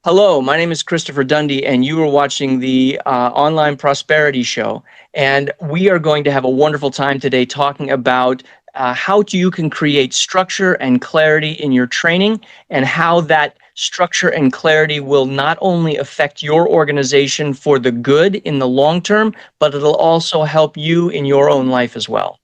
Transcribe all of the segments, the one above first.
Hello, my name is Christopher Dundy, and you are watching the Online Prosperity Show. And we are going to have a wonderful time today talking about how you can create structure and clarity in your training, and how that structure and clarity will not only affect your organization for the good in the long term, but it'll also help you in your own life as well.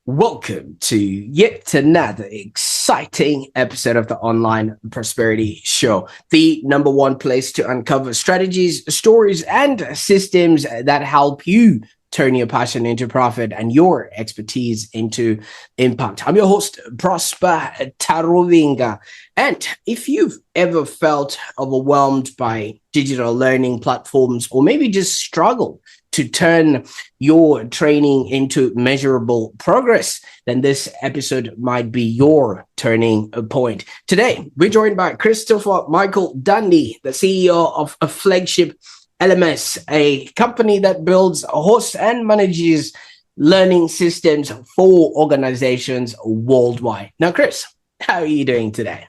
Welcome to yet another exciting episode of the Online Prosperity Show, the number one place to uncover strategies, stories, and systems that help you turn your passion into profit and your expertise into impact. I'm your host, Prosper Taruvinga. And if you've ever felt overwhelmed by digital learning platforms, or maybe just struggled to turn your training into measurable progress, then this episode might be your turning point. Today, we're joined by Christopher Michael Dundy, the CEO of Flagship LMS, a company that builds, hosts, and manages learning systems for organizations worldwide. Now, Chris, how are you doing today?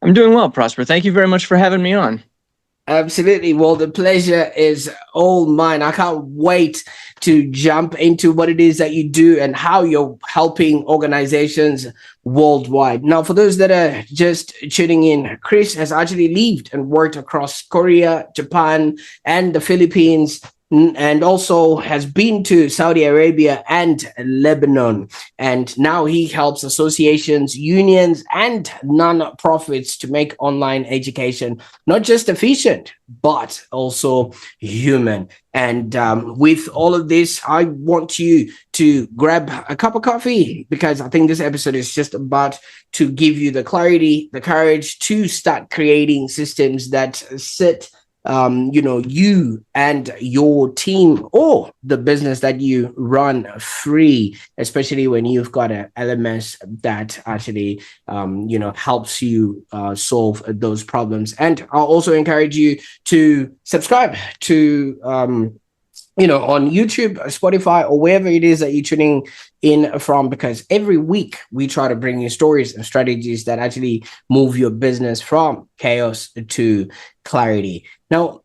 I'm doing well, Prosper. Thank you very much for having me on. Absolutely. Well, the pleasure is all mine. I can't wait to jump into what it is that you do and how you're helping organizations worldwide. Now, for those that are just tuning in, Chris has actually lived and worked across Korea, Japan, and the Philippines, and also has been to Saudi Arabia and Lebanon. And now he helps associations, unions, and non-profits to make online education not just efficient, but also human. And with all of this, I want you to grab a cup of coffee, because I think this episode is just about to give you the clarity, the courage to start creating systems that sit you and your team or the business that you run free, especially when you've got an LMS that actually, helps you solve those problems. And I'll also encourage you to subscribe to, on YouTube, Spotify, or wherever it is that you're tuning in from, because every week we try to bring you stories and strategies that actually move your business from chaos to clarity. Now,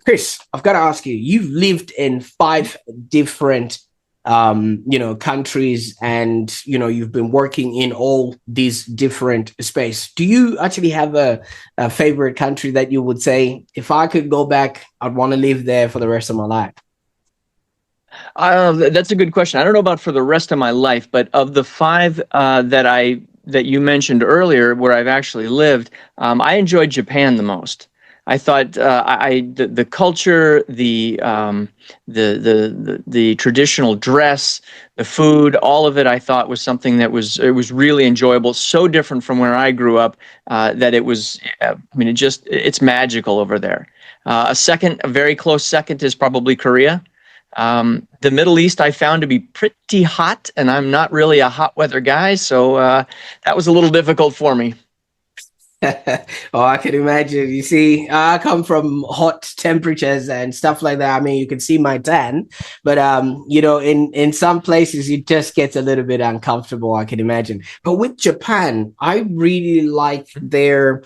Chris, I've got to ask you, you've lived in 5 different countries, and you've been working in all these different spaces. Do you actually have a favorite country that you would say, if I could go back, I'd want to live there for the rest of my life? That's a good question. I don't know about for the rest of my life, but of the 5 that you mentioned earlier, where I've actually lived, I enjoyed Japan the most. I thought the culture, the traditional dress, the food, all of it, I thought was something that was really enjoyable. So different from where I grew up that it was. It's magical over there. A very close second is probably Korea. The Middle East I found to be pretty hot, and I'm not really a hot weather guy, so that was a little difficult for me. Oh, I can imagine. You see, I come from hot temperatures and stuff like that. I mean, you can see my tan, but in some places it just gets a little bit uncomfortable, I can imagine. But with Japan, I really like their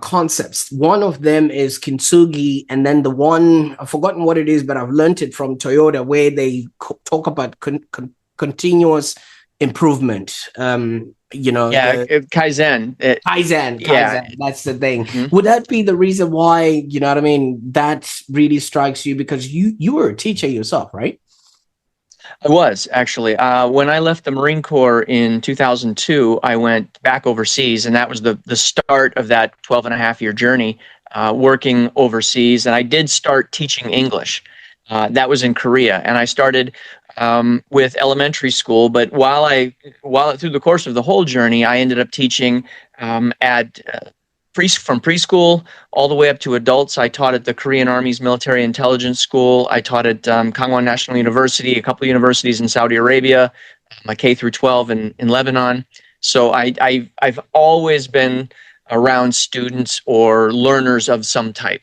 concepts. One of them is kintsugi, and then the one, I've forgotten what it is, but I've learned it from Toyota, where they talk about continuous improvement. Kaizen. Kaizen, that's the thing. Mm-hmm. Would that be the reason why, that really strikes you? Because you were a teacher yourself, right? I was, actually. When I left the Marine Corps in 2002, I went back overseas, and that was the start of that 12-and-a-half-year journey working overseas. And I did start teaching English. That was in Korea, and I started with elementary school. But while through the course of the whole journey, I ended up teaching from preschool all the way up to adults. I taught at the Korean Army's Military Intelligence School. I taught at Kangwon National University, a couple of universities in Saudi Arabia, my K through 12 in Lebanon. So I've always been around students or learners of some type.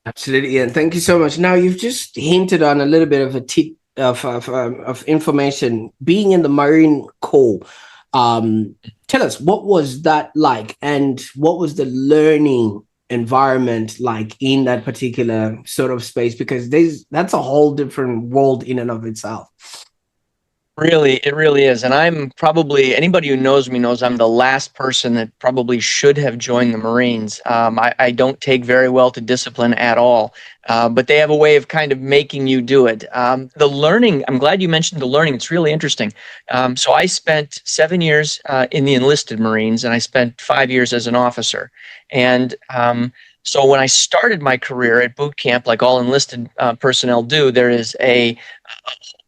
Absolutely, and thank you so much. Now you've just hinted on a little bit of a tip of information. Being in the Marine Corps, tell us, what was that like, and what was the learning environment like in that particular sort of space? Because that's a whole different world in and of itself. Really, it really is. And I'm probably, anybody who knows me knows I'm the last person that probably should have joined the Marines. I don't take very well to discipline at all, but they have a way of kind of making you do it. The learning, I'm glad you mentioned the learning. It's really interesting. So I spent 7 years in the enlisted Marines, and I spent 5 years as an officer. And so when I started my career at boot camp, like all enlisted personnel do, there is a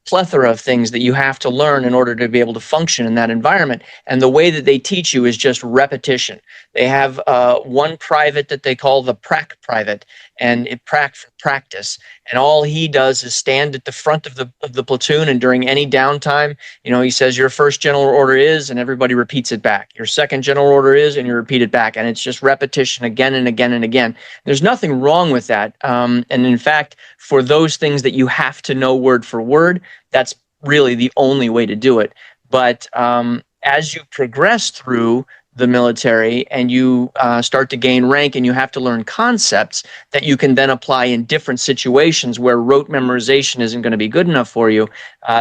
plethora of things that you have to learn in order to be able to function in that environment. And the way that they teach you is just repetition. They have one private that they call the prac private, and it prac for practice. And all he does is stand at the front of the platoon, and during any downtime, he says, your first general order is, and everybody repeats it back. Your second general order is, and you repeat it back. And it's just repetition again and again and again. There's nothing wrong with that. And in fact, for those things that you have to know word for word, that's really the only way to do it. But as you progress through the military and you start to gain rank, and you have to learn concepts that you can then apply in different situations where rote memorization isn't going to be good enough for you,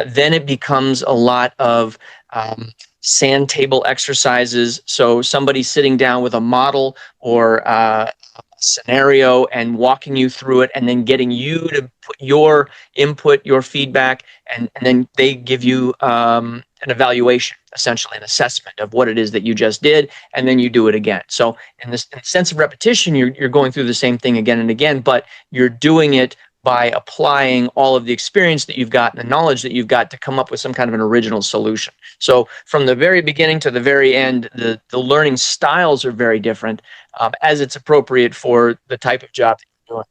then it becomes a lot of sand table exercises. So somebody sitting down with a model or scenario and walking you through it, and then getting you to put your input, your feedback, and then they give you an evaluation, essentially an assessment of what it is that you just did, and then you do it again. So in the sense of repetition, you're going through the same thing again and again, but you're doing it by applying all of the experience that you've got and the knowledge that you've got to come up with some kind of an original solution. So from the very beginning to the very end, the learning styles are very different as it's appropriate for the type of job that you're doing.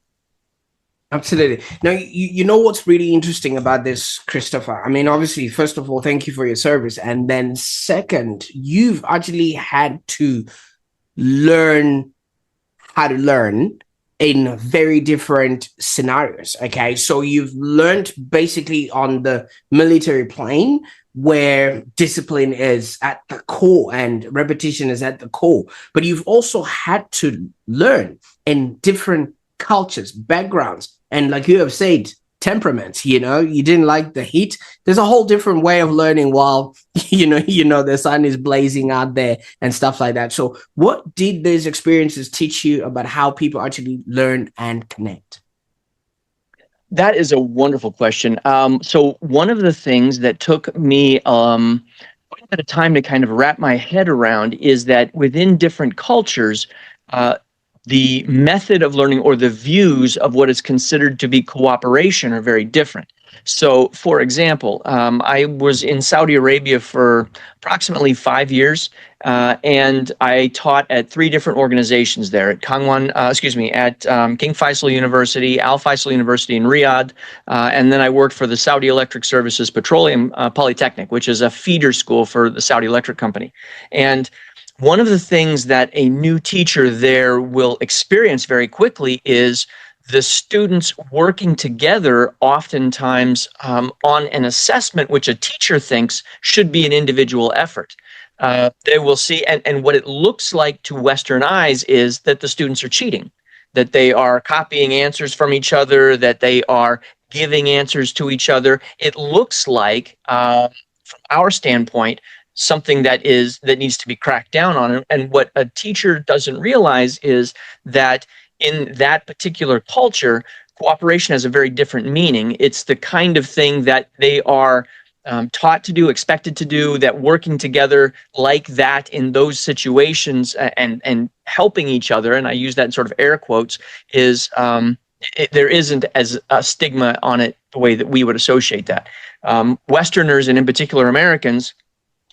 Absolutely. Now, you know what's really interesting about this, Christopher? I mean, obviously, first of all, thank you for your service. And then second, you've actually had to learn how to learn in very different scenarios. Okay, so you've learned basically on the military plane, where discipline is at the core and repetition is at the core, but you've also had to learn in different cultures, backgrounds, and like you have said, temperaments. You didn't like the heat. There's a whole different way of learning while the sun is blazing out there and stuff like that. So what did these experiences teach you about how people actually learn and connect? That is a wonderful question. So one of the things that took me quite a bit of time to kind of wrap my head around is that within different cultures, the method of learning or the views of what is considered to be cooperation are very different. So, for example, I was in Saudi Arabia for approximately 5 years, and I taught at 3 different organizations there: at King Faisal University, Al Faisal University in Riyadh, and then I worked for the Saudi Electric Services Petroleum Polytechnic, which is a feeder school for the Saudi Electric Company. And one of the things that a new teacher there will experience very quickly is the students working together, oftentimes on an assessment which a teacher thinks should be an individual effort. They will see, and what it looks like to Western eyes is that the students are cheating, that they are copying answers from each other, that they are giving answers to each other. It looks like, from our standpoint, something that needs to be cracked down on. And what a teacher doesn't realize is that in that particular culture, cooperation has a very different meaning. It's the kind of thing that they are taught to do, expected to do, that working together like that in those situations and helping each other, and I use that in sort of air quotes, is there isn't as a stigma on it the way that we would associate that. Westerners, and in particular Americans,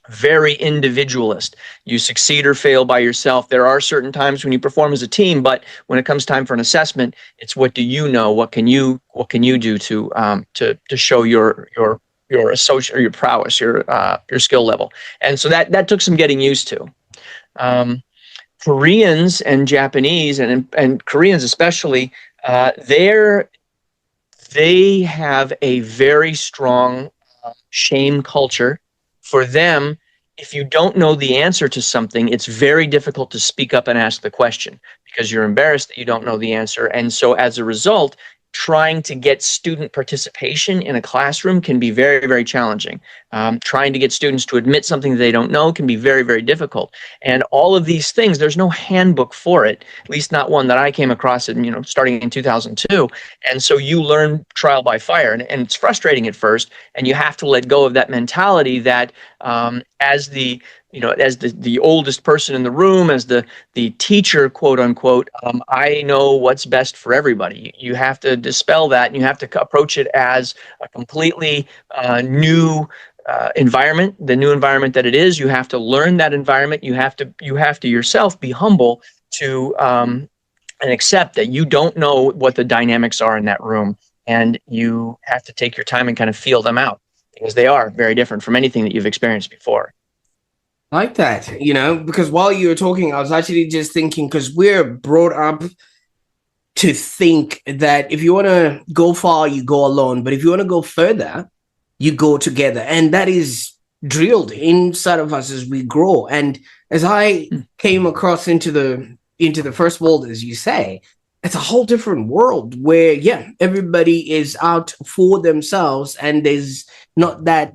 very individualist. You succeed or fail by yourself. There are certain times when you perform as a team, but when it comes time for an assessment, it's what do you know? What can you do to show your associate or your prowess, your skill level? And so that took some getting used to. Koreans and Japanese, and Koreans especially, they have a very strong shame culture. For them, if you don't know the answer to something, it's very difficult to speak up and ask the question because you're embarrassed that you don't know the answer. And so as a result, trying to get student participation in a classroom can be very, very challenging. Trying to get students to admit something they don't know can be very, very difficult. And all of these things, there's no handbook for it, at least not one that I came across in, starting in 2002. And so you learn trial by fire, and it's frustrating at first, and you have to let go of that mentality that as the oldest person in the room, as the teacher, quote unquote, I know what's best for everybody. You have to dispel that, and you have to approach it as a completely new environment, the new environment that it is. You have to learn that environment. You have to yourself be humble to and accept that you don't know what the dynamics are in that room, and you have to take your time and kind of feel them out because they are very different from anything that you've experienced before. Like that, because while you were talking, I was actually just thinking, because we're brought up to think that if you want to go far, you go alone. But if you want to go further, you go together. And that is drilled inside of us as we grow. And as I came across into the first world, as you say, it's a whole different world where, everybody is out for themselves. And there's not that,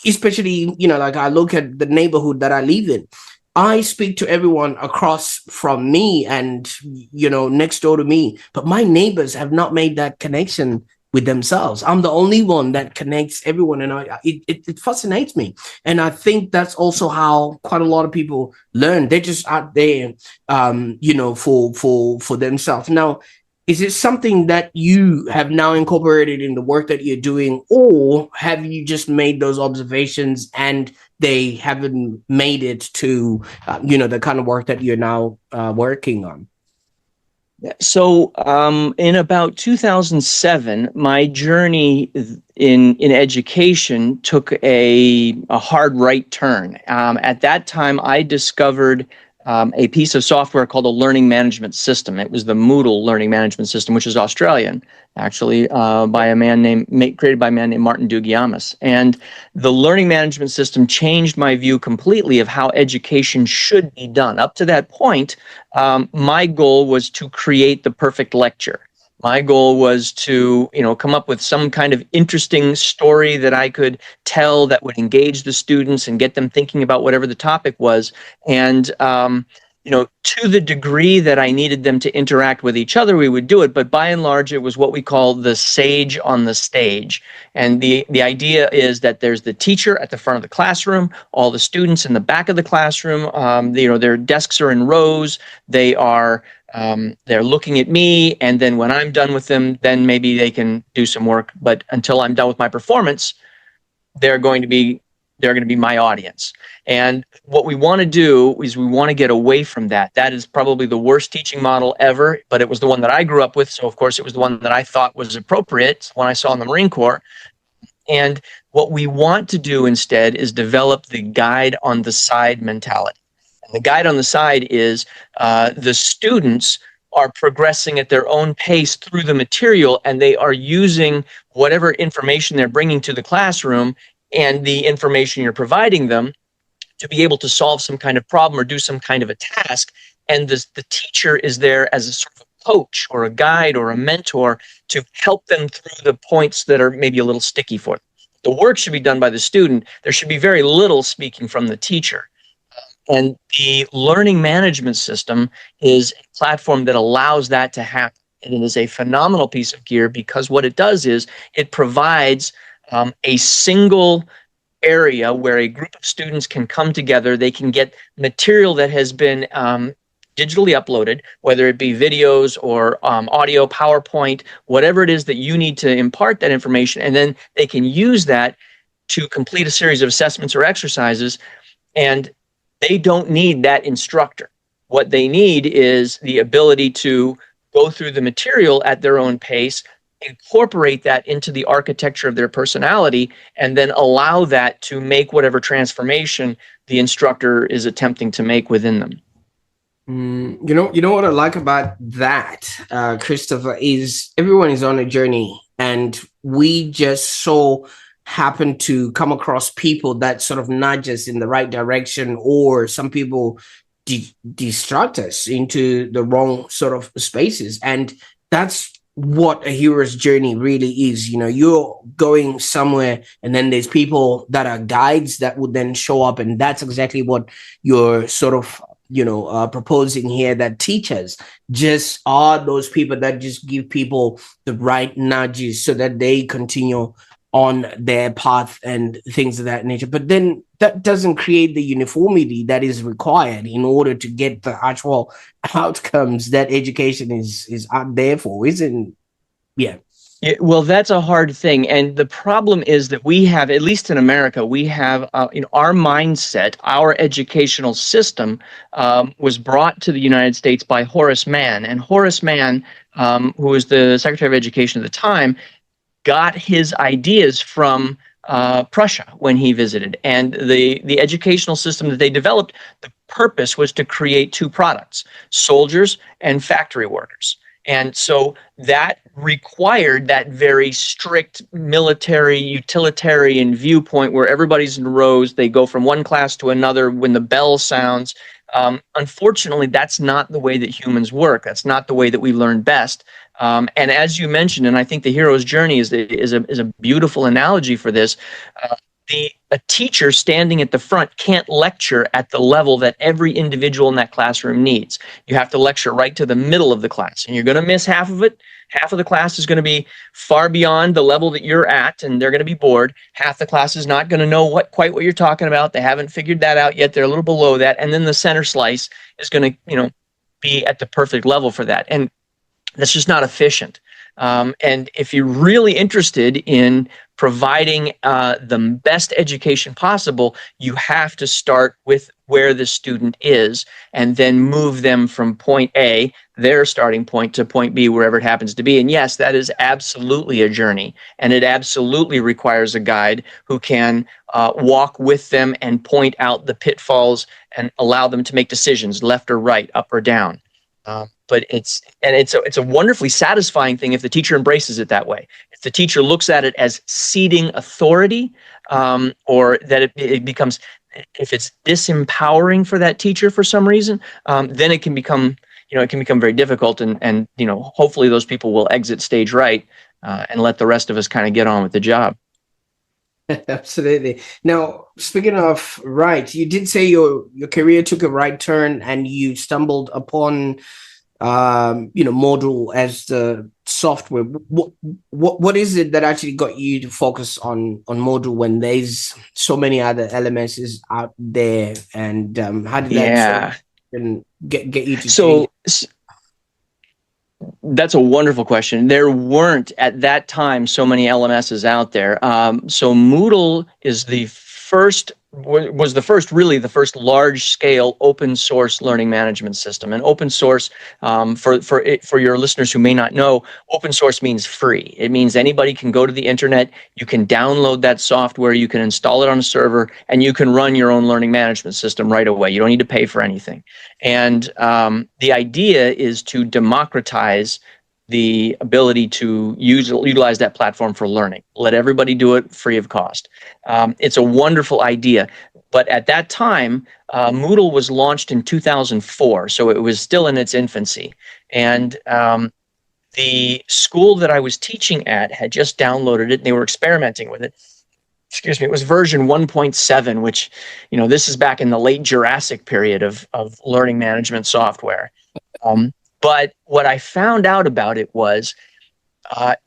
especially, like I look at the neighborhood that I live in. I speak to everyone across from me and, next door to me, but my neighbors have not made that connection with themselves. I'm the only one that connects everyone, and it fascinates me. And I think that's also how quite a lot of people learn. They're just out there, for themselves. Now, is it something that you have now incorporated in the work that you're doing, or have you just made those observations and they haven't made it to, the kind of work that you're now working on? So in about 2007, my journey in education took a hard right turn. At that time, I discovered a piece of software called a learning management system. It was the M.E.D.I.A learning management system, which is Australian, actually, created by a man named Martin Dugiamas. And the learning management system changed my view completely of how education should be done. Up to that point, my goal was to create the perfect lecture. My goal was to, come up with some kind of interesting story that I could tell that would engage the students and get them thinking about whatever the topic was. And, to the degree that I needed them to interact with each other, we would do it. But by and large, it was what we call the sage on the stage. And the idea is that there's the teacher at the front of the classroom, all the students in the back of the classroom. Their desks are in rows. They're looking at me, and then when I'm done with them, then maybe they can do some work. But until I'm done with my performance, they're going to be my audience. And what we want to do is we want to get away from that. That is probably the worst teaching model ever, but it was the one that I grew up with. So of course it was the one that I thought was appropriate when I saw in the Marine Corps. And what we want to do instead is develop the guide on the side mentality. And the guide on the side is the students are progressing at their own pace through the material, and they are using whatever information they're bringing to the classroom and the information you're providing them to be able to solve some kind of problem or do some kind of a task. And the teacher is there as a sort of a coach or a guide or a mentor to help them through the points that are maybe a little sticky for them. The work should be done by the student. There should be very little speaking from the teacher. And the learning management system is a platform that allows that to happen. And it is a phenomenal piece of gear because what it does is it provides a single area where a group of students can come together. They can get material that has been digitally uploaded, whether it be videos or audio, PowerPoint, whatever it is that you need to impart that information, and then they can use that to complete a series of assessments or exercises, and they don't need that instructor. What they need is the ability to go through the material at their own pace, incorporate that into the architecture of their personality, and then allow that to make whatever transformation the instructor is attempting to make within them. You know what I like about that, Christopher, is everyone is on a journey, and we just so happen to come across people that sort of nudge us in the right direction, or some people distract us into the wrong sort of spaces. And that's what a hero's journey really is. You know, you're going somewhere, and then there's people that are guides that would then show up, and that's exactly what you're sort of proposing here, that teachers just are those people that just give people the right nudges so that they continue on their path and things of that nature. But then that doesn't create the uniformity that is required in order to get the actual outcomes that education is out there for, isn't? Yeah. Well, that's a hard thing. And the problem is that we have, at least in America, we have our mindset, our educational system was brought to the United States by Horace Mann. And Horace Mann, who was the Secretary of Education at the time, got his ideas from Prussia when he visited. And the educational system that they developed, the purpose was to create two products: soldiers and factory workers. And so that required that very strict military utilitarian viewpoint where everybody's in rows. They go from one class to another when the bell sounds. Unfortunately, that's not the way that humans work. That's not the way that we learn best. And as you mentioned, and I think the hero's journey is a beautiful analogy for this. A teacher standing at the front can't lecture at the level that every individual in that classroom needs. You have to lecture right to the middle of the class, and you're going to miss half of it. Half of the class is going to be far beyond the level that you're at, and they're going to be bored. Half the class is not going to know quite what you're talking about. They haven't figured that out yet. They're a little below that. And then the center slice is going to, be at the perfect level for that. And that's just not efficient. And if you're really interested in providing the best education possible, you have to start with where the student is and then move them from point A, their starting point, to point B, wherever it happens to be. And yes, that is absolutely a journey, and it absolutely requires a guide who can walk with them and point out the pitfalls and allow them to make decisions, left or right, up or down. But it's a wonderfully satisfying thing if the teacher embraces it that way. If the teacher looks at it as ceding authority, or that it becomes, if it's disempowering for that teacher for some reason, then it can become very difficult. And hopefully those people will exit stage right and let the rest of us kind of get on with the job. Absolutely. Now, speaking of right, you did say your career took a right turn and you stumbled upon, Model as the software. What is it that actually got you to focus on Model when there's so many other LMSs out there? And how did that get you to change? That's a wonderful question. There weren't at that time so many LMSs out there. So Moodle is the first large-scale open source learning management system. And open source, for your listeners who may not know, open source means free. It means anybody can go to the internet, you can download that software, you can install it on a server, and you can run your own learning management system right away. You don't need to pay for anything. And the idea is to democratize the ability to utilize that platform for learning. Let everybody do it free of cost. It's a wonderful idea. But at that time, Moodle was launched in 2004, so it was still in its infancy. And the school that I was teaching at had just downloaded it, and they were experimenting with it. It was version 1.7, which, this is back in the late Jurassic period of learning management software. But what I found out about it was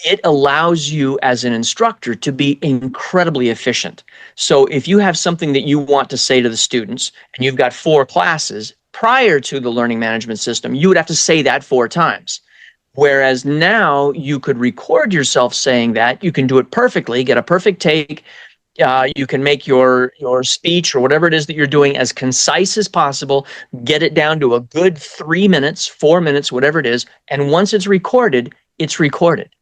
it allows you as an instructor to be incredibly efficient. So if you have something that you want to say to the students and you've got 4 classes, prior to the learning management system, you would have to say that 4 times. Whereas now you could record yourself saying that. You can do it perfectly, get a perfect take. You can make your speech or whatever it is that you're doing as concise as possible, get it down to a good 3 minutes, 4 minutes, whatever it is. And once it's recorded, it's recorded.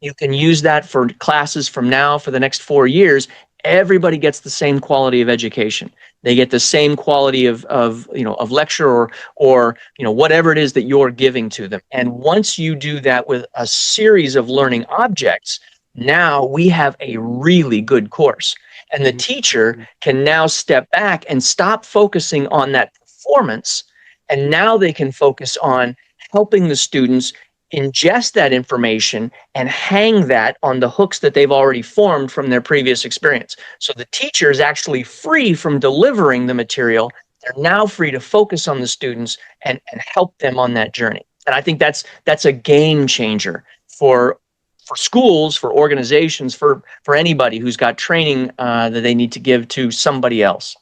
You can use that for classes from now for the next 4 years. Everybody gets the same quality of education. They get the same quality of lecture or whatever it is that you're giving to them. And once you do that with a series of learning objects, now we have a really good course. And the teacher can now step back and stop focusing on that performance. And now they can focus on helping the students ingest that information and hang that on the hooks that they've already formed from their previous experience. So the teacher is actually free from delivering the material. They're now free to focus on the students and help them on that journey. And I think that's a game changer for schools, for organizations, for anybody who's got training that they need to give to somebody else.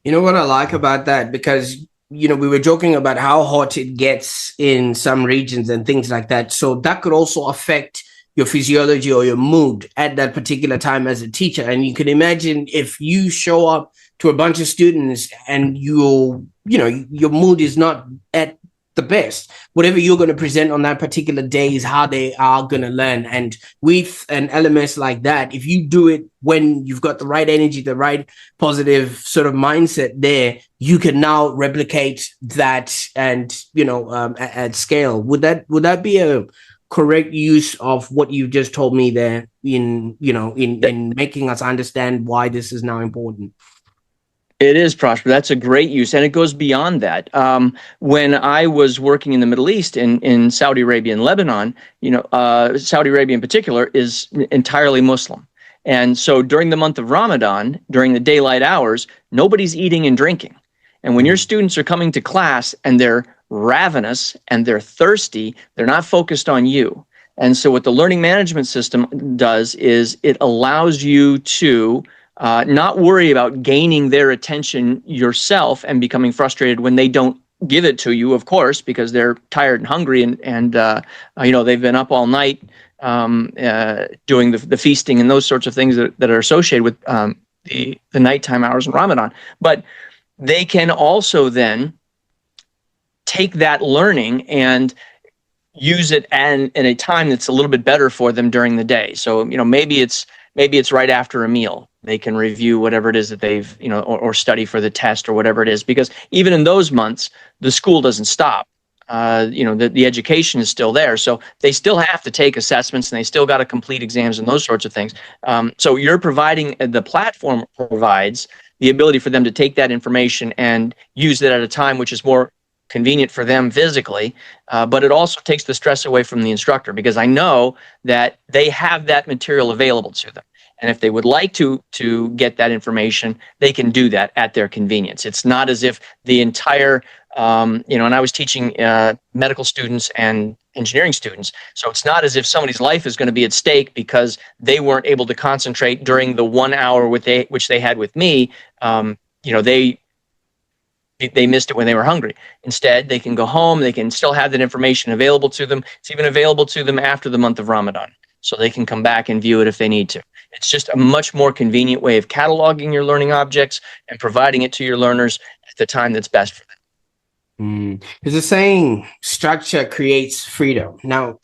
You know what I like about that? Because we were joking about how hot it gets in some regions and things like that. So that could also affect your physiology or your mood at that particular time as a teacher. And you can imagine if you show up to a bunch of students and your mood is not at the best, whatever you're going to present on that particular day is how they are going to learn. And with an LMS like that, if you do it when you've got the right energy, the right positive sort of mindset there, you can now replicate that and at scale. Would that be a correct use of what you've just told me there in making us understand why this is now important? It is, Prosper. That's a great use, and it goes beyond that. When I was working in the Middle East, in Saudi Arabia and Lebanon, Saudi Arabia in particular is entirely Muslim. And so during the month of Ramadan, during the daylight hours, nobody's eating and drinking. And when your students are coming to class and they're ravenous and they're thirsty, they're not focused on you. And so what the learning management system does is it allows you to not worry about gaining their attention yourself and becoming frustrated when they don't give it to you, of course, because they're tired and hungry and they've been up all night doing the feasting and those sorts of things that are associated with the nighttime hours in Ramadan. But they can also then take that learning and use it in a time that's a little bit better for them during the day. So maybe it's right after a meal. They can review whatever it is that they've, or study for the test or whatever it is, because even in those months, the school doesn't stop. The education is still there. So they still have to take assessments and they still got to complete exams and those sorts of things. So you're providing, the platform provides the ability for them to take that information and use it at a time which is more convenient for them physically, but it also takes the stress away from the instructor, because I know that they have that material available to them. And if they would like to get that information, they can do that at their convenience. It's not as if the entire, and I was teaching medical students and engineering students, so it's not as if somebody's life is going to be at stake because they weren't able to concentrate during the 1 hour which they had with me. They missed it when they were hungry. Instead, they can go home, they can still have that information available to them. It's even available to them after the month of Ramadan, so they can come back and view it if they need to. It's just a much more convenient way of cataloging your learning objects and providing it to your learners at the time that's best for them. There's a saying, structure creates freedom. Now,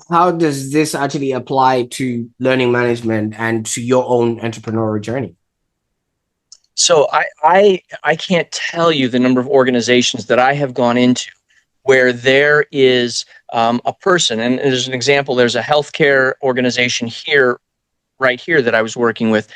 how does this actually apply to learning management and to your own entrepreneurial journey? So I can't tell you the number of organizations that I have gone into where there is a person, and there's an example, there's a healthcare organization right here that I was working with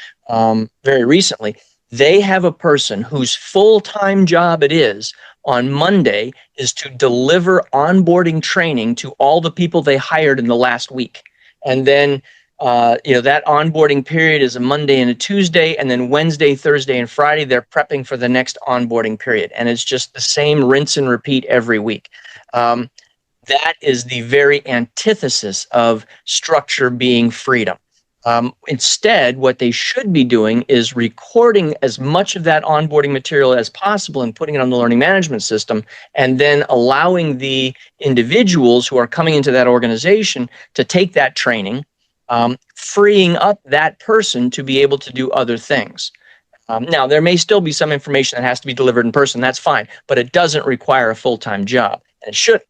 very recently. They have a person whose full-time job it is on Monday is to deliver onboarding training to all the people they hired in the last week. And then that onboarding period is a Monday and a Tuesday, and then Wednesday, Thursday, and Friday, they're prepping for the next onboarding period. And it's just the same rinse and repeat every week. That is the very antithesis of structure being freedom. Instead, what they should be doing is recording as much of that onboarding material as possible and putting it on the learning management system, and then allowing the individuals who are coming into that organization to take that training, freeing up that person to be able to do other things. Now, there may still be some information that has to be delivered in person. That's fine, but it doesn't require a full-time job, and it shouldn't.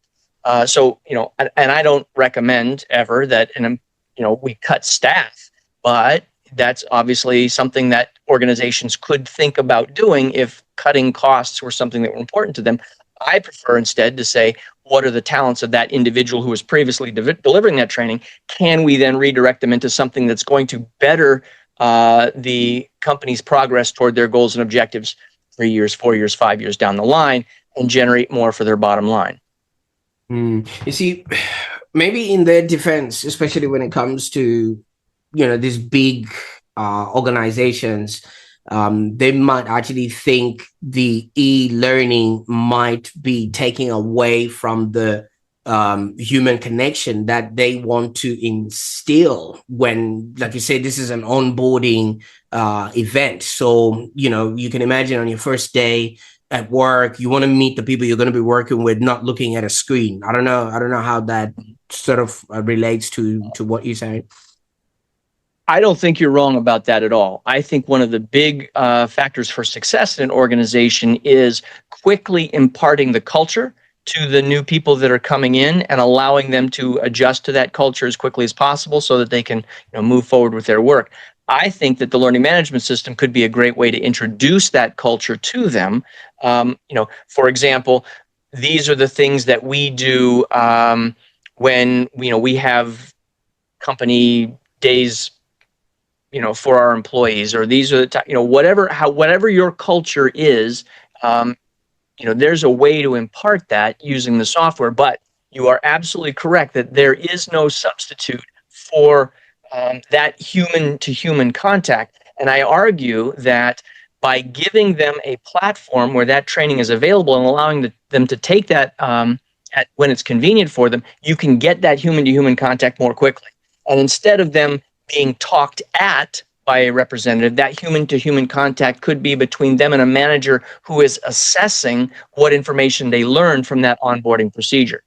So, and I don't recommend ever that, we cut staff, but that's obviously something that organizations could think about doing if cutting costs were something that were important to them. I prefer instead to say, what are the talents of that individual who was previously delivering that training? Can we then redirect them into something that's going to better the company's progress toward their goals and objectives 3 years, 4 years, 5 years down the line, and generate more for their bottom line? You see, maybe in their defense, especially when it comes to, these big organizations, they might actually think the e-learning might be taking away from the human connection that they want to instill when, like you said, this is an onboarding event. So, you can imagine on your first day at work, you want to meet the people you're going to be working with, not looking at a screen. I don't know how that sort of relates to what you're saying. I don't think you're wrong about that at all. I think one of the big factors for success in an organization is quickly imparting the culture to the new people that are coming in and allowing them to adjust to that culture as quickly as possible so that they can move forward with their work. I think that the learning management system could be a great way to introduce that culture to them. For example, these are the things that we do when we have company days for our employees, or these are the whatever your culture is, there's a way to impart that using the software. But you are absolutely correct that there is no substitute for that human to human contact. And I argue that by giving them a platform where that training is available and allowing them to take that when it's convenient for them, you can get that human to human contact more quickly. And instead of them being talked at by a representative, that human to human contact could be between them and a manager who is assessing what information they learned from that onboarding procedure.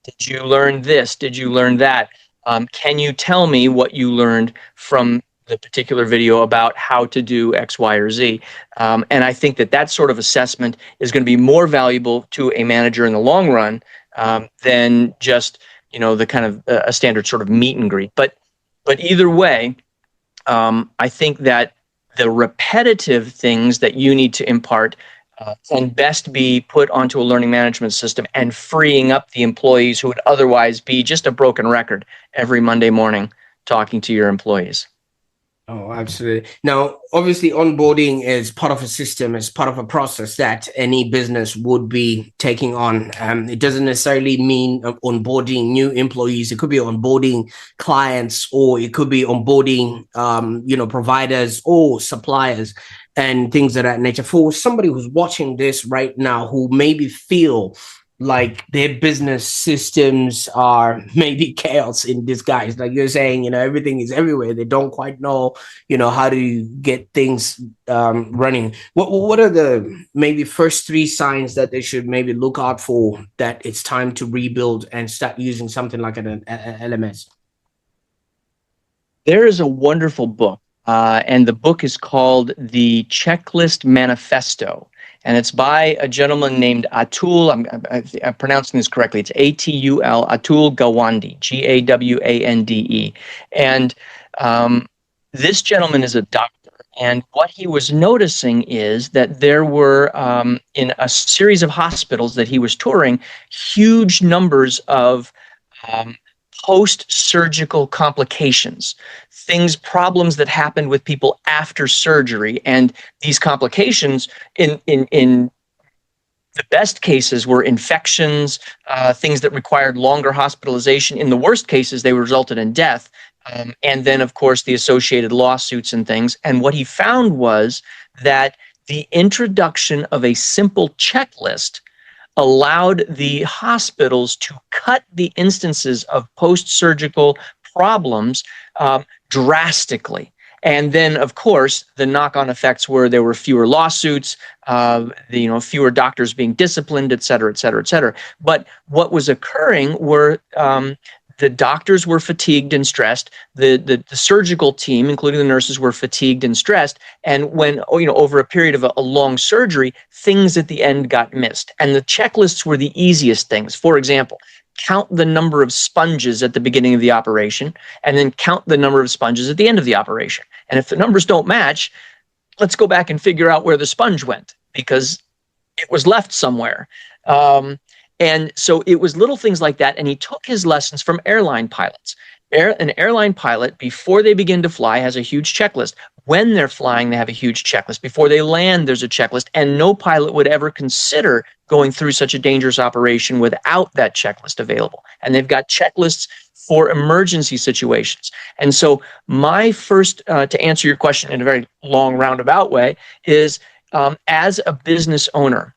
Did you learn this? Did you learn that? Can you tell me what you learned from the particular video about how to do X, Y, or Z? And I think that sort of assessment is going to be more valuable to a manager in the long run than just the kind of a standard sort of meet and greet. But either way, I think that the repetitive things that you need to impart can best be put onto a learning management system and freeing up the employees who would otherwise be just a broken record every Monday morning talking to your employees. Oh, absolutely. Now, obviously, onboarding is part of a system, it's part of a process that any business would be taking on. It doesn't necessarily mean onboarding new employees. It could be onboarding clients, or it could be onboarding, providers or suppliers and things of that nature. For somebody who's watching this right now, who maybe feel like their business systems are maybe chaos in disguise, like you're saying, everything is everywhere. They don't quite know, how to get things running. What are the maybe first 3 signs that they should maybe look out for that it's time to rebuild and start using something like an LMS? There is a wonderful book, and the book is called The Checklist Manifesto. And it's by a gentleman named Atul. I'm pronouncing this correctly. It's Atul, Atul Gawande, Gawande. And this gentleman is a doctor. And what he was noticing is that there were, in a series of hospitals that he was touring, huge numbers of post-surgical complications, problems that happened with people after surgery. And these complications in the best cases were infections, things that required longer hospitalization. In the worst cases, they resulted in death. And then, of course, the associated lawsuits and things. And what he found was that the introduction of a simple checklist allowed the hospitals to cut the instances of post-surgical problems drastically. And then, of course, the knock-on effects were there were fewer lawsuits, fewer doctors being disciplined, et cetera, et cetera, et cetera. But what was occurring were the doctors were fatigued and stressed. The surgical team, including the nurses, were fatigued and stressed. And when, over a period of a long surgery, things at the end got missed. And the checklists were the easiest things. For example, count the number of sponges at the beginning of the operation, and then count the number of sponges at the end of the operation. And if the numbers don't match, let's go back and figure out where the sponge went, because it was left somewhere. And so it was little things like that. And he took his lessons from airline pilots. An airline pilot, before they begin to fly, has a huge checklist. When they're flying, they have a huge checklist. Before they land, there's a checklist. And no pilot would ever consider going through such a dangerous operation without that checklist available. And they've got checklists for emergency situations. And so my first, to answer your question in a very long roundabout way, is as a business owner,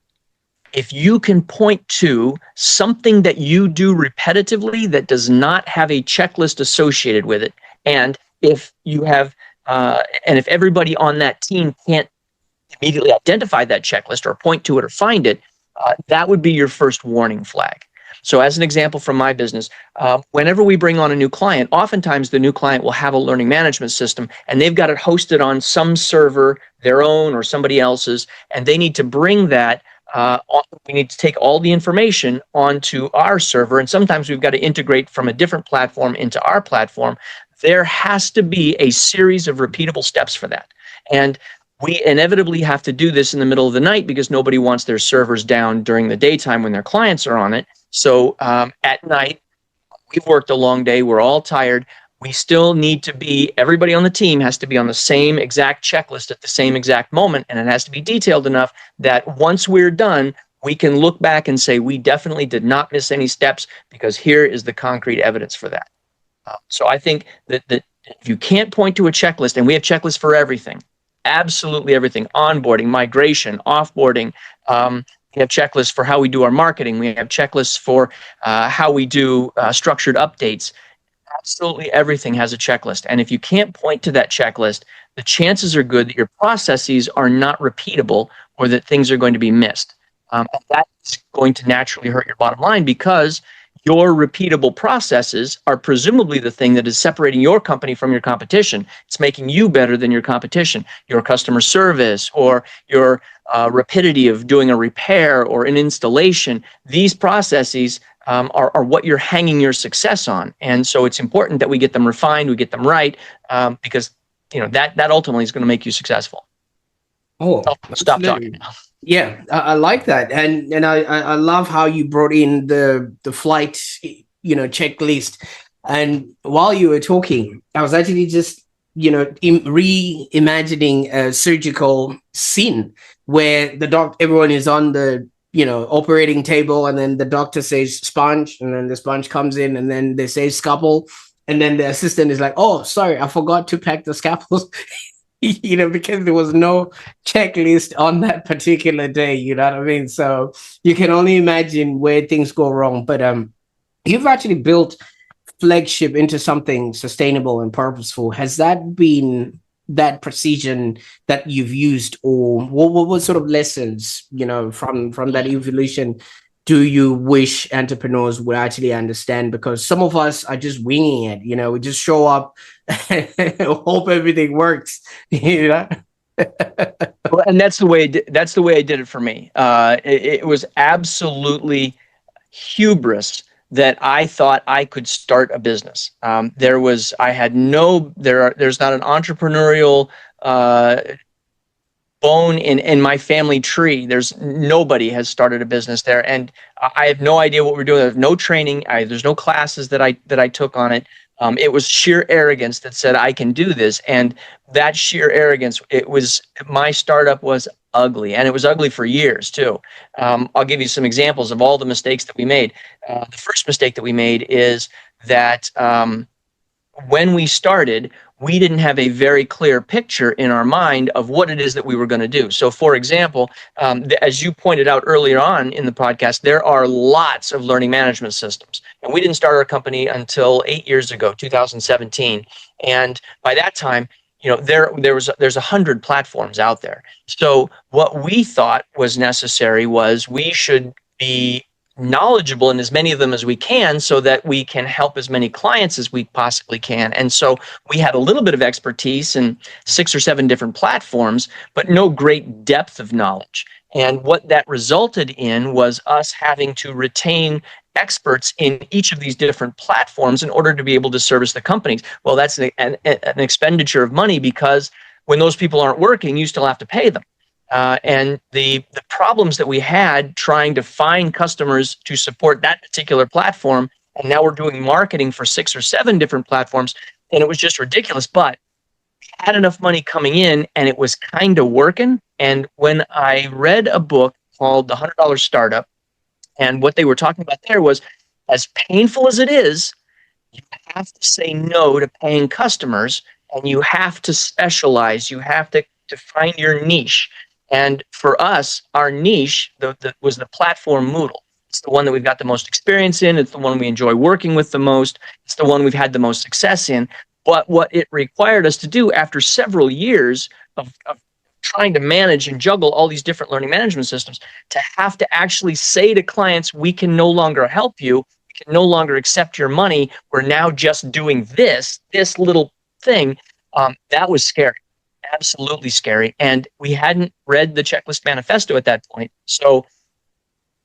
if you can point to something that you do repetitively that does not have a checklist associated with it, and if you have, and if everybody on that team can't immediately identify that checklist or point to it or find it, that would be your first warning flag. So as an example from my business, whenever we bring on a new client, oftentimes the new client will have a learning management system, and they've got it hosted on some server, their own or somebody else's, and they need to bring that. We need to take all the information onto our server, and sometimes we've got to integrate from a different platform into our platform. There has to be a series of repeatable steps for that. And we inevitably have to do this in the middle of the night because nobody wants their servers down during the daytime when their clients are on it. So at night, we've worked a long day, we're all tired. We still need to be, everybody on the team has to be on the same exact checklist at the same exact moment, and it has to be detailed enough that once we're done, we can look back and say, we definitely did not miss any steps because here is the concrete evidence for that. So I think that if you can't point to a checklist, and we have checklists for everything, absolutely everything, onboarding, migration, offboarding, we have checklists for how we do our marketing, we have checklists for how we do structured updates. Absolutely everything has a checklist. And if you can't point to that checklist, the chances are good that your processes are not repeatable or that things are going to be missed. And that's going to naturally hurt your bottom line because your repeatable processes are presumably the thing that is separating your company from your competition. It's making you better than your competition. Your customer service or your rapidity of doing a repair or an installation, these processes are what you're hanging your success on. And so it's important that we get them refined, we get them right, because that ultimately is going to make you successful. Oh, I'll stop talking now. Yeah, I like that, and I love how you brought in the flight checklist. And while you were talking, I was actually just reimagining a surgical scene where everyone is on the operating table, and then the doctor says sponge, and then the sponge comes in, and then they say scalpel, and then the assistant is like, oh, sorry, I forgot to pack the scalpels. Because there was no checklist on that particular day, you know what I mean? So you can only imagine where things go wrong. But you've actually built Flagship into something sustainable and purposeful. Has that been that precision that you've used, or what sort of lessons, from that evolution do you wish entrepreneurs would actually understand? Because some of us are just winging it, we just show up, hope everything works, Well, and that's the way I did it for me. It was absolutely hubris that I thought I could start a business. There's not an entrepreneurial bone in my family tree. Nobody has started a business there, and I have no idea what we're doing. There's no training. There's no classes that I took on it. It was sheer arrogance that said I can do this, and that sheer arrogance. My startup was ugly, and it was ugly for years too. I'll give you some examples of all the mistakes that we made. The first mistake that we made is that when we started, we didn't have a very clear picture in our mind of what it is that we were going to do. So, for example, as you pointed out earlier on in the podcast, there are lots of learning management systems. And we didn't start our company until 8 years ago, 2017. And by that time, there's 100 platforms out there. So what we thought was necessary was we should be knowledgeable in as many of them as we can so that we can help as many clients as we possibly can. And so we had a little bit of expertise in 6 or 7 different platforms, but no great depth of knowledge. And what that resulted in was us having to retain experts in each of these different platforms in order to be able to service the companies. Well, that's an expenditure of money, because when those people aren't working, you still have to pay them. And the problems that we had trying to find customers to support that particular platform, and now we're doing marketing for 6 or 7 different platforms, and it was just ridiculous. But we had enough money coming in, and it was kind of working. And when I read a book called The $100 Startup, and what they were talking about there was, as painful as it is, you have to say no to paying customers, and you have to specialize. You have to find your niche. And for us, our niche was the platform Moodle. It's the one that we've got the most experience in. It's the one we enjoy working with the most. It's the one we've had the most success in. But what it required us to do after several years of trying to manage and juggle all these different learning management systems, to have to actually say to clients, we can no longer help you. We can no longer accept your money. We're now just doing this little thing. That was scary. Absolutely scary. And we hadn't read the checklist manifesto at that point. So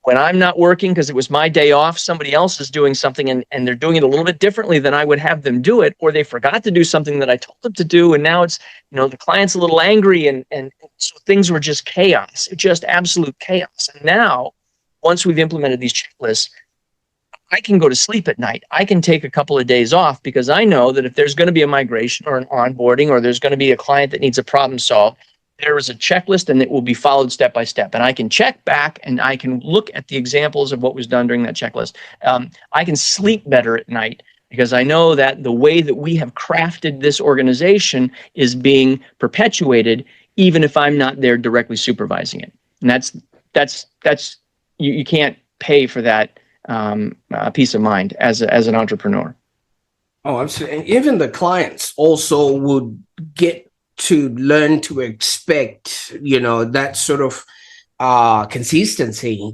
when I'm not working because it was my day off, somebody else is doing something, and they're doing it a little bit differently than I would have them do it, or they forgot to do something that I told them to do, and now it's, the client's a little angry, and so things were just chaos, just absolute chaos. And now, once we've implemented these checklists, I can go to sleep at night. I can take a couple of days off, because I know that if there's going to be a migration or an onboarding, or there's going to be a client that needs a problem solved, there is a checklist, and it will be followed step by step. And I can check back, and I can look at the examples of what was done during that checklist. I can sleep better at night, because I know that the way that we have crafted this organization is being perpetuated, even if I'm not there directly supervising it. And that's you can't pay for that peace of mind as an entrepreneur. Oh, absolutely. And even the clients also would get to learn to expect, that sort of consistency.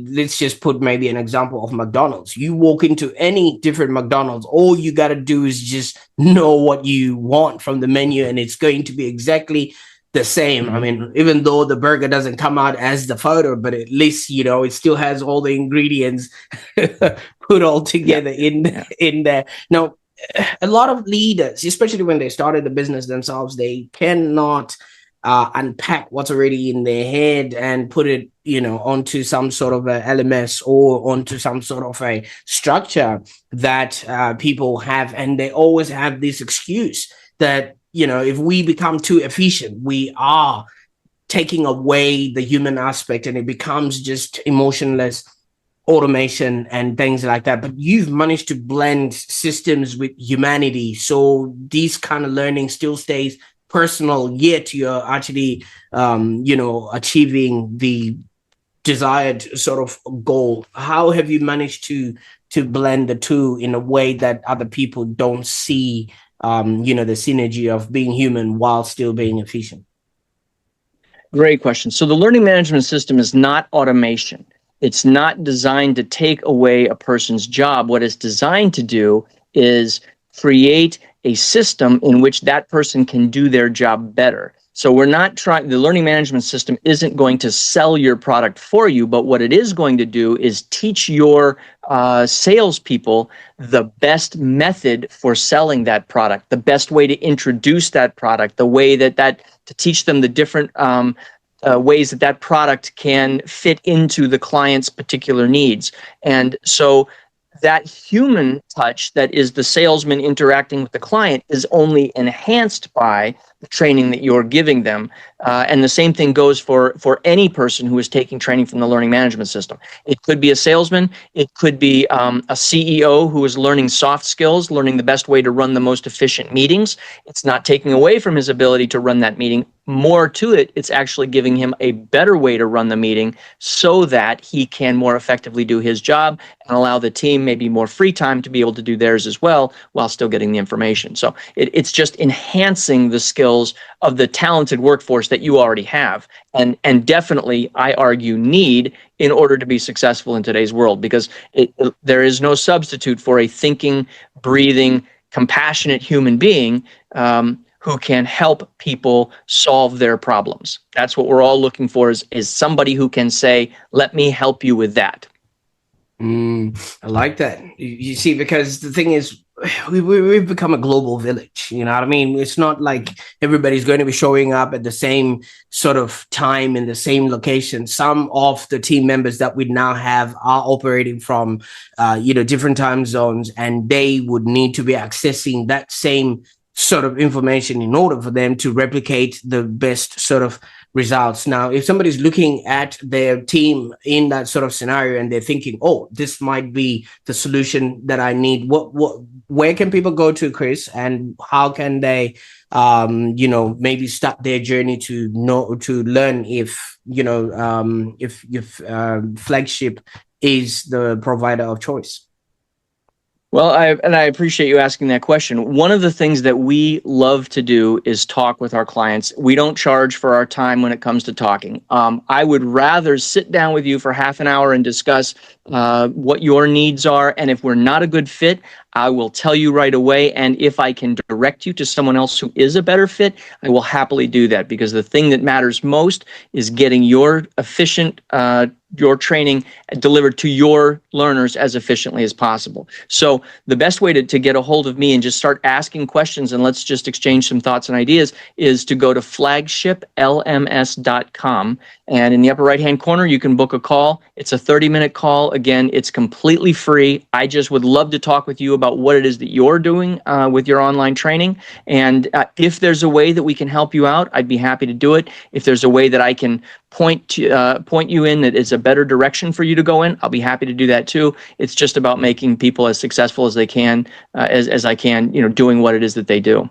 Let's just put maybe an example of McDonald's. You walk into any different McDonald's, all you got to do is just know what you want from the menu, and it's going to be exactly the same. I mean, even though the burger doesn't come out as the photo, but at least, it still has all the ingredients put all together in there. Now, a lot of leaders, especially when they started the business themselves, they cannot unpack what's already in their head and put it, onto some sort of a LMS or onto some sort of a structure that people have. And they always have this excuse that, if we become too efficient, we are taking away the human aspect, and it becomes just emotionless automation and things like that. But you've managed to blend systems with humanity, so this kind of learning still stays personal, yet you're actually achieving the desired sort of goal. How have you managed to blend the two in a way that other people don't see the synergy of being human while still being efficient? Great question. So the learning management system is not automation. It's not designed to take away a person's job. What it's designed to do is create a system in which that person can do their job better. So we're not trying, the learning management system isn't going to sell your product for you, but what it is going to do is teach your salespeople the best method for selling that product, the best way to introduce that product, the way that to teach them the different ways that product can fit into the client's particular needs. And so that human touch that is the salesman interacting with the client is only enhanced by the training that you're giving them. And the same thing goes for any person who is taking training from the learning management system. It could be a salesman. It could be a CEO who is learning soft skills, learning the best way to run the most efficient meetings. It's not taking away from his ability to run that meeting. More to it, it's actually giving him a better way to run the meeting so that he can more effectively do his job and allow the team maybe more free time to be able to do theirs as well while still getting the information. So it's just enhancing the skills of the talented workforce that you already have, and definitely, I argue, need in order to be successful in today's world, because there is no substitute for a thinking, breathing, compassionate human being who can help people solve their problems. That's what we're all looking for, is somebody who can say, let me help you with that. I like that. You see, because the thing is, we've become a global village. You know what I mean? It's not like everybody's going to be showing up at the same sort of time in the same location. Some of the team members that we now have are operating from, different time zones, and they would need to be accessing that same sort of information in order for them to replicate the best sort of results. Now, if somebody's looking at their team in that sort of scenario and they're thinking, "Oh, this might be the solution that I need," where can people go to, Chris, and how can they, maybe start their journey to learn if Flagship is the provider of choice? Well, I appreciate you asking that question. One of the things that we love to do is talk with our clients. We don't charge for our time when it comes to talking. I would rather sit down with you for half an hour and discuss what your needs are. And if we're not a good fit, I will tell you right away. And if I can direct you to someone else who is a better fit, I will happily do that, because the thing that matters most is getting your your training delivered to your learners as efficiently as possible. So the best way to get a hold of me and just start asking questions and let's just exchange some thoughts and ideas is to go to flagshiplms.com. And in the upper right-hand corner, you can book a call. It's a 30-minute call. Again, it's completely free. I just would love to talk with you about what it is that you're doing with your online training. And if there's a way that we can help you out, I'd be happy to do it. If there's a way that I can point you in that is a better direction for you to go in, I'll be happy to do that too. It's just about making people as successful as they can, as I can, doing what it is that they do.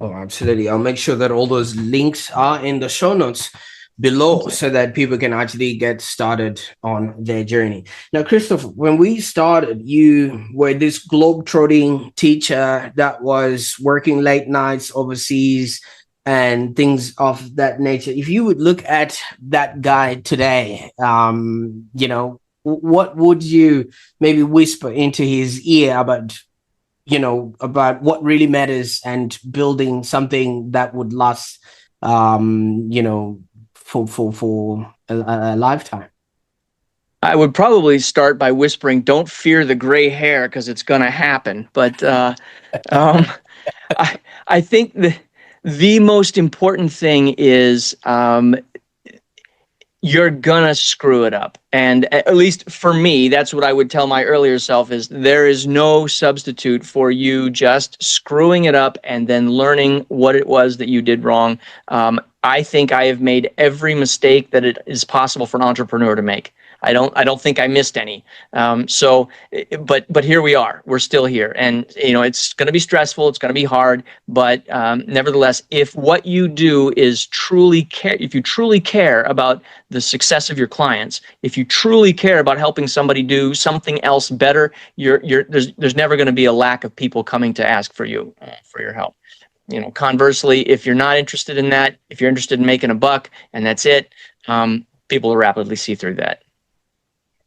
Oh, absolutely. I'll make sure that all those links are in the show notes below so that people can actually get started on their journey. Now, Christopher, when we started, you were this globe-trotting teacher that was working late nights overseas and things of that nature. If you would look at that guy today, what would you maybe whisper into his ear about what really matters and building something that would last, for a lifetime? I would probably start by whispering, "Don't fear the gray hair, because it's going to happen." But I think the most important thing is you're gonna screw it up. And at least for me, that's what I would tell my earlier self, is there is no substitute for you just screwing it up and then learning what it was that you did wrong. I think I have made every mistake that it is possible for an entrepreneur to make. I don't think I missed any. But here we are. We're still here, and it's going to be stressful. It's going to be hard. But nevertheless, if what you do is if you truly care about the success of your clients, if you truly care about helping somebody do something else better, there's never going to be a lack of people coming to ask for you for your help. Conversely, if you're not interested in that, if you're interested in making a buck and that's it, people will rapidly see through that.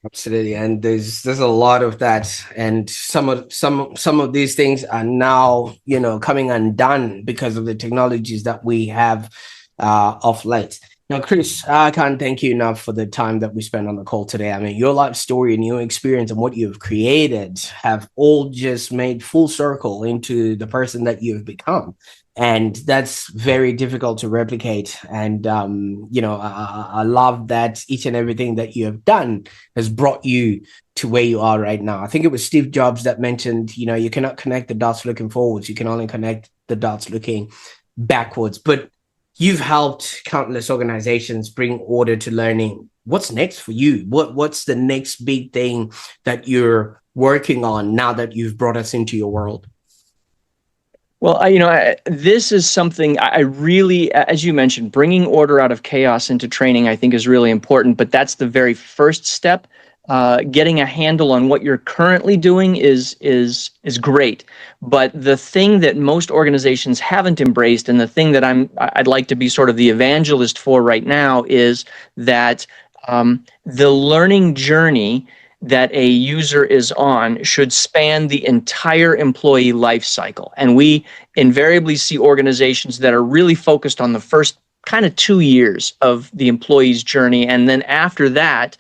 Absolutely, and there's a lot of that, and some of these things are now coming undone because of the technologies that we have of late. Now, Chris, I can't thank you enough for the time that we spent on the call today. I mean, your life story and your experience and what you've created have all just made full circle into the person that you've become. And that's very difficult to replicate. And, I love that each and everything that you have done has brought you to where you are right now. I think it was Steve Jobs that mentioned, you cannot connect the dots looking forwards. You can only connect the dots looking backwards. But you've helped countless organizations bring order to learning. What's next for you? What's the next big thing that you're working on now that you've brought us into your world? Well, this is something I really, as you mentioned, bringing order out of chaos into training, I think is really important. But that's the very first step. Getting a handle on what you're currently doing is great. But the thing that most organizations haven't embraced, and the thing that I'd like to be sort of the evangelist for right now, is that the learning journey that a user is on should span the entire employee life cycle. And we invariably see organizations that are really focused on the first kind of 2 years of the employee's journey. And then after that,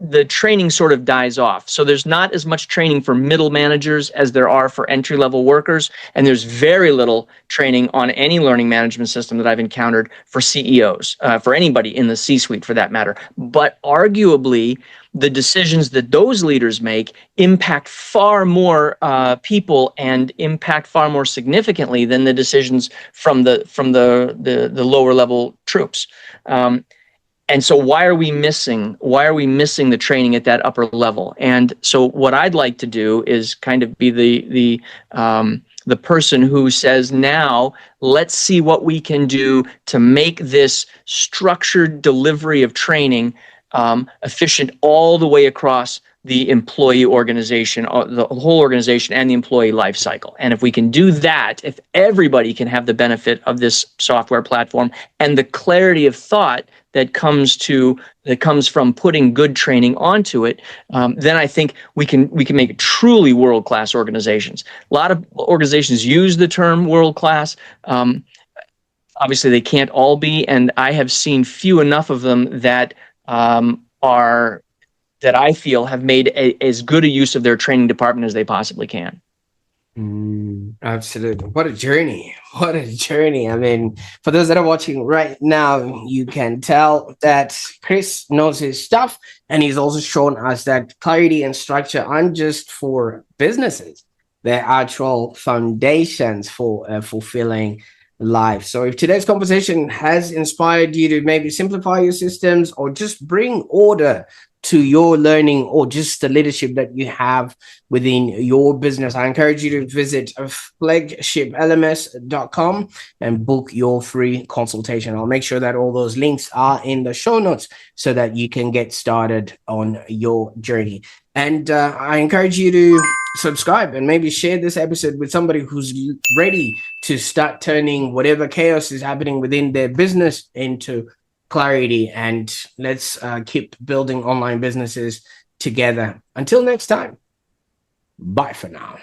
the training sort of dies off. So there's not as much training for middle managers as there are for entry-level workers, and there's very little training on any learning management system that I've encountered for CEOs, for anybody in the C-suite for that matter. But arguably, the decisions that those leaders make impact far more people and impact far more significantly than the decisions from the lower level troops. And so why are we missing the training at that upper level? And so what I'd like to do is kind of be the person who says, now let's see what we can do to make this structured delivery of training efficient all the way across the employee organization, the whole organization, and the employee life cycle. And if we can do that, if everybody can have the benefit of this software platform and the clarity of thought that comes from putting good training onto it, then I think we can make truly world-class organizations. A lot of organizations use the term world-class. Obviously, they can't all be, and I have seen few enough of them that that I feel have made as good a use of their training department as they possibly can. Absolutely. What a journey. What a journey. I mean, for those that are watching right now, you can tell that Chris knows his stuff, and he's also shown us that clarity and structure aren't just for businesses. They're actual foundations for a fulfilling life. So if today's conversation has inspired you to maybe simplify your systems or just bring order to your learning or just the leadership that you have within your business, I encourage you to visit flagshiplms.com and book your free consultation. I'll make sure that all those links are in the show notes so that you can get started on your journey. And I encourage you to subscribe and maybe share this episode with somebody who's ready to start turning whatever chaos is happening within their business into clarity. And let's keep building online businesses together. Until next time, bye for now.